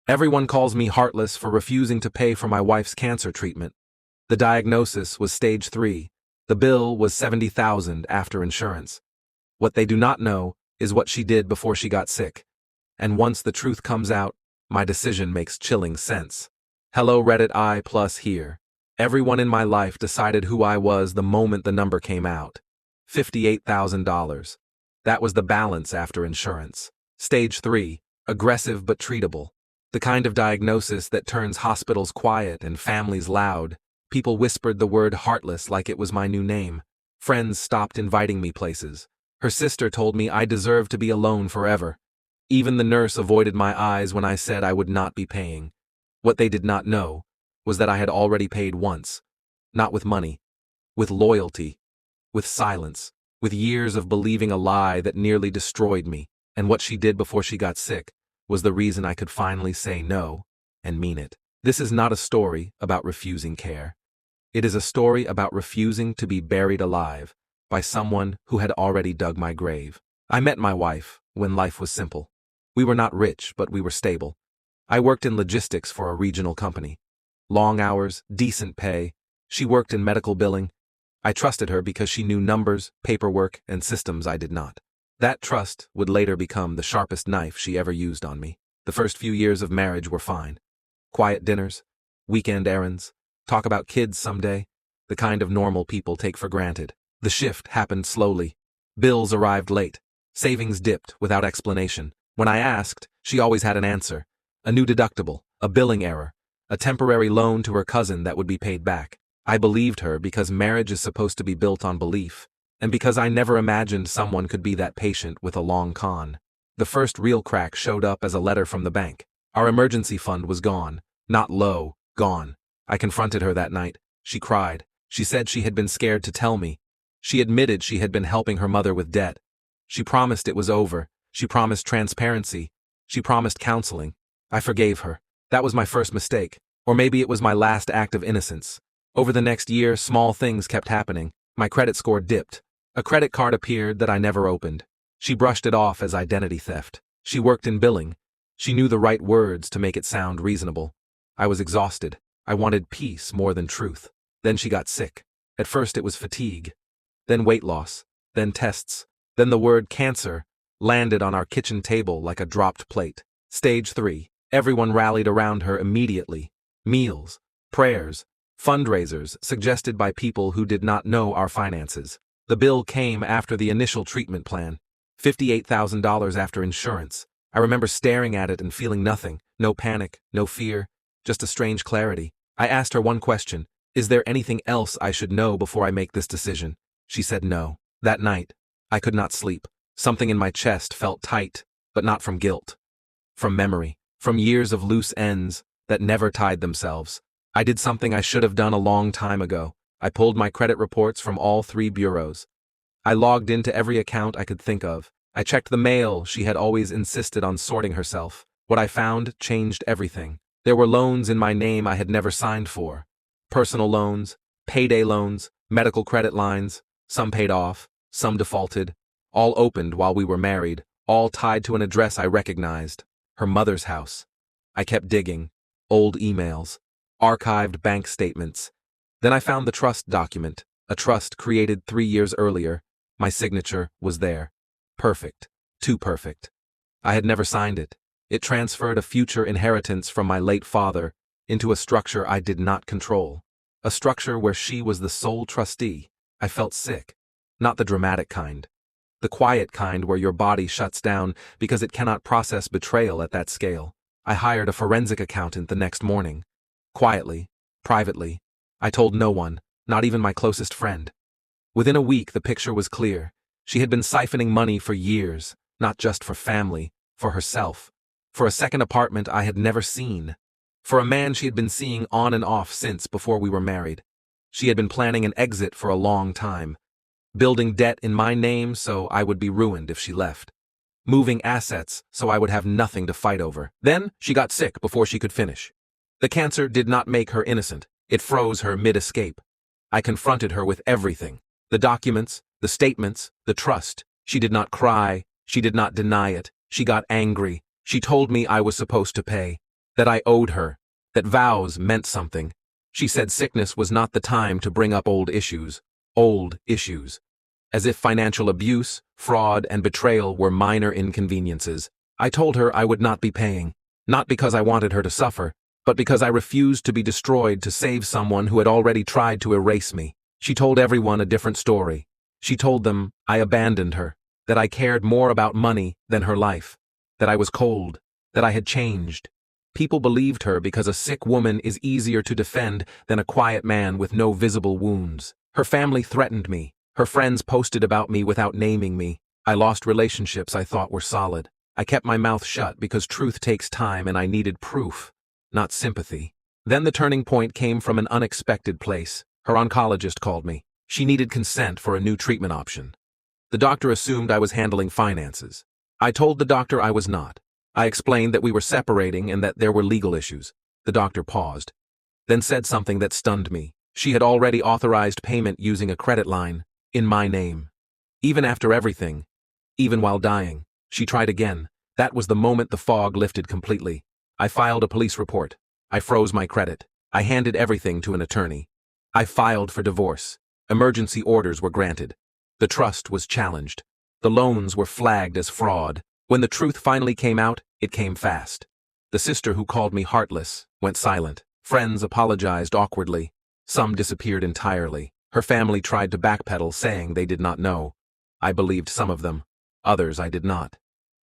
Everyone calls me heartless for refusing to pay for my wife's cancer treatment. The diagnosis was stage 3. The bill was $70,000 after insurance. What they do not know is what she did before she got sick. And once the truth comes out, my decision makes chilling sense. Hello Reddit I+ here. Everyone in my life decided who I was the moment the number came out. $58,000. That was the balance after insurance. Stage 3, aggressive but treatable. The kind of diagnosis that turns hospitals quiet and families loud. People whispered the word heartless like it was my new name. Friends stopped inviting me places. Her sister told me I deserved to be alone forever. Even the nurse avoided my eyes when I said I would not be paying. What they did not know was that I had already paid once. Not with money. With loyalty. With silence. With years of believing a lie that nearly destroyed me. And what she did before she got sick was the reason I could finally say no and mean it. This is not a story about refusing care. It is a story about refusing to be buried alive by someone who had already dug my grave. I met my wife when life was simple. We were not rich, but we were stable. I worked in logistics for a regional company. Long hours, decent pay. She worked in medical billing. I trusted her because she knew numbers, paperwork, and systems I did not. That trust would later become the sharpest knife she ever used on me. The first few years of marriage were fine. Quiet dinners, weekend errands, talk about kids someday, the kind of normal people take for granted. The shift happened slowly. Bills arrived late. Savings dipped without explanation. When I asked, she always had an answer. A new deductible, a billing error, a temporary loan to her cousin that would be paid back. I believed her because marriage is supposed to be built on belief, and because I never imagined someone could be that patient with a long con. The first real crack showed up as a letter from the bank. Our emergency fund was gone. Not low, gone. I confronted her that night. She cried. She said she had been scared to tell me. She admitted she had been helping her mother with debt. She promised it was over. She promised transparency. She promised counseling. I forgave her. That was my first mistake. Or maybe it was my last act of innocence. Over the next year, small things kept happening. My credit score dipped. A credit card appeared that I never opened. She brushed it off as identity theft. She worked in billing. She knew the right words to make it sound reasonable. I was exhausted. I wanted peace more than truth. Then she got sick. At first it was fatigue. Then weight loss. Then tests. Then the word cancer landed on our kitchen table like a dropped plate. Stage 3. Everyone rallied around her immediately. Meals, prayers, fundraisers suggested by people who did not know our finances. The bill came after the initial treatment plan. $58,000 after insurance. I remember staring at it and feeling nothing. No panic, no fear, just a strange clarity. I asked her one question. Is there anything else I should know before I make this decision? She said no. That night, I could not sleep. Something in my chest felt tight, but not from guilt. From memory. From years of loose ends that never tied themselves. I did something I should have done a long time ago. I pulled my credit reports from all 3 bureaus. I logged into every account I could think of. I checked the mail she had always insisted on sorting herself. What I found changed everything. There were loans in my name I had never signed for. Personal loans, payday loans, medical credit lines. Some paid off, some defaulted. All opened while we were married, all tied to an address I recognized. Her mother's house. I kept digging. Old emails. Archived bank statements. Then I found the trust document, a trust created 3 years earlier. My signature was there. Perfect. Too perfect. I had never signed it. It transferred a future inheritance from my late father into a structure I did not control. A structure where she was the sole trustee. I felt sick. Not the dramatic kind. The quiet kind where your body shuts down because it cannot process betrayal at that scale. I hired a forensic accountant the next morning. Quietly, privately. I told no one, not even my closest friend. Within a week, the picture was clear. She had been siphoning money for years, not just for family, for herself. For a second apartment I had never seen. For a man she had been seeing on and off since before we were married. She had been planning an exit for a long time. Building debt in my name so I would be ruined if she left. Moving assets so I would have nothing to fight over. Then she got sick before she could finish. The cancer did not make her innocent. It froze her mid-escape. I confronted her with everything. The documents, the statements, the trust. She did not cry. She did not deny it. She got angry. She told me I was supposed to pay. that I owed her, that vows meant something. She said sickness was not the time to bring up old issues. As if financial abuse, fraud, and betrayal were minor inconveniences. I told her I would not be paying, not because I wanted her to suffer, but because I refused to be destroyed to save someone who had already tried to erase me. She told everyone a different story. She told them I abandoned her, that I cared more about money than her life, that I was cold, that I had changed. People believed her because a sick woman is easier to defend than a quiet man with no visible wounds. Her family threatened me. Her friends posted about me without naming me. I lost relationships I thought were solid. I kept my mouth shut because truth takes time and I needed proof, not sympathy. Then the turning point came from an unexpected place. Her oncologist called me. She needed consent for a new treatment option. The doctor assumed I was handling finances. I told the doctor I was not. I explained that we were separating and that there were legal issues. The doctor paused, then said something that stunned me. She had already authorized payment using a credit line, in my name. Even after everything, even while dying, she tried again. That was the moment the fog lifted completely. I filed a police report. I froze my credit. I handed everything to an attorney. I filed for divorce. Emergency orders were granted. The trust was challenged. The loans were flagged as fraud. When the truth finally came out, it came fast. The sister who called me Heartless went silent. Friends apologized awkwardly. Some disappeared entirely. Her family tried to backpedal, saying they did not know. I believed some of them. Others I did not.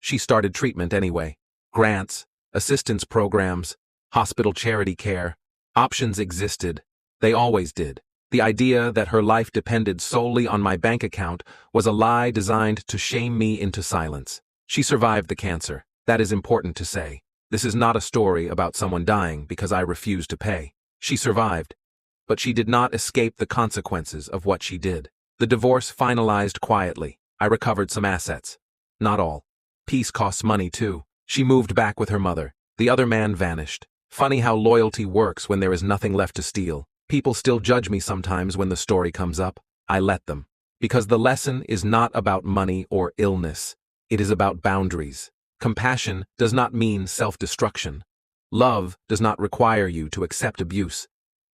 She started treatment anyway. Grants, assistance programs, hospital charity care. Options existed. They always did. The idea that her life depended solely on my bank account was a lie designed to shame me into silence. She survived the cancer. That is important to say. This is not a story about someone dying because I refused to pay. She survived, but she did not escape the consequences of what she did. The divorce finalized quietly. I recovered some assets. Not all. Peace costs money too. She moved back with her mother. The other man vanished. Funny how loyalty works when there is nothing left to steal. People still judge me sometimes when the story comes up. I let them. Because the lesson is not about money or illness. It is about boundaries. Compassion does not mean self-destruction. Love does not require you to accept abuse.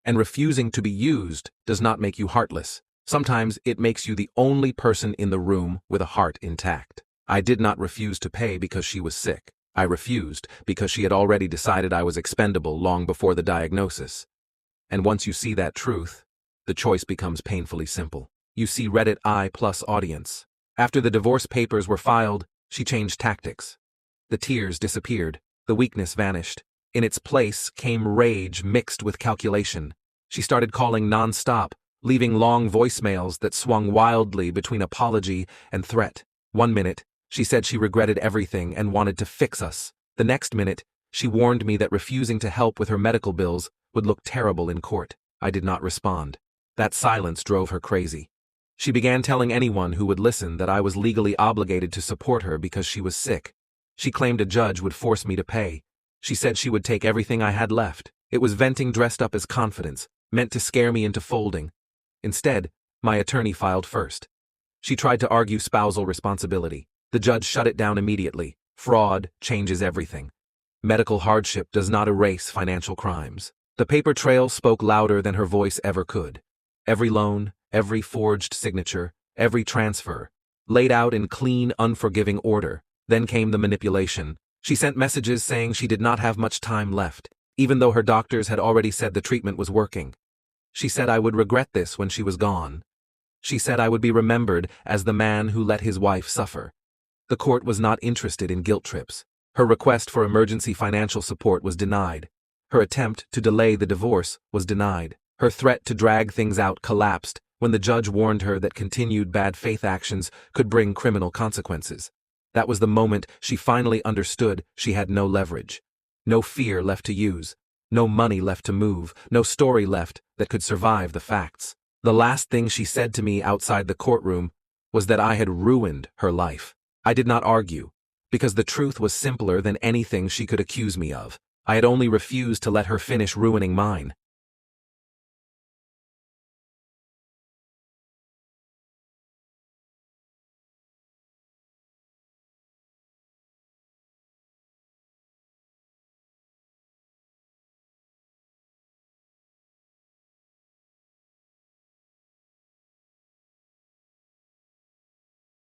And refusing to be used does not make you heartless. Sometimes it makes you the only person in the room with a heart intact. I did not refuse to pay because she was sick. I refused because she had already decided I was expendable long before the diagnosis. And once you see that truth, the choice becomes painfully simple. You see Reddit I+ audience. After the divorce papers were filed, she changed tactics. The tears disappeared. The weakness vanished. In its place came rage mixed with calculation. She started calling non-stop, leaving long voicemails that swung wildly between apology and threat. One minute, she said she regretted everything and wanted to fix us. The next minute, she warned me that refusing to help with her medical bills would look terrible in court. I did not respond. That silence drove her crazy. She began telling anyone who would listen that I was legally obligated to support her because she was sick. She claimed a judge would force me to pay. She said she would take everything I had left. It was venting dressed up as confidence, meant to scare me into folding. Instead, my attorney filed first. She tried to argue spousal responsibility. The judge shut it down immediately. Fraud changes everything. Medical hardship does not erase financial crimes. The paper trail spoke louder than her voice ever could. Every loan, every forged signature, every transfer, laid out in clean, unforgiving order. Then came the manipulation. She sent messages saying she did not have much time left, even though her doctors had already said the treatment was working. She said I would regret this when she was gone. She said I would be remembered as the man who let his wife suffer. The court was not interested in guilt trips. Her request for emergency financial support was denied. Her attempt to delay the divorce was denied. Her threat to drag things out collapsed when the judge warned her that continued bad faith actions could bring criminal consequences. That was the moment she finally understood she had no leverage. No fear left to use. No money left to move. No story left that could survive the facts. The last thing she said to me outside the courtroom was that I had ruined her life. I did not argue, because the truth was simpler than anything she could accuse me of. I had only refused to let her finish ruining mine.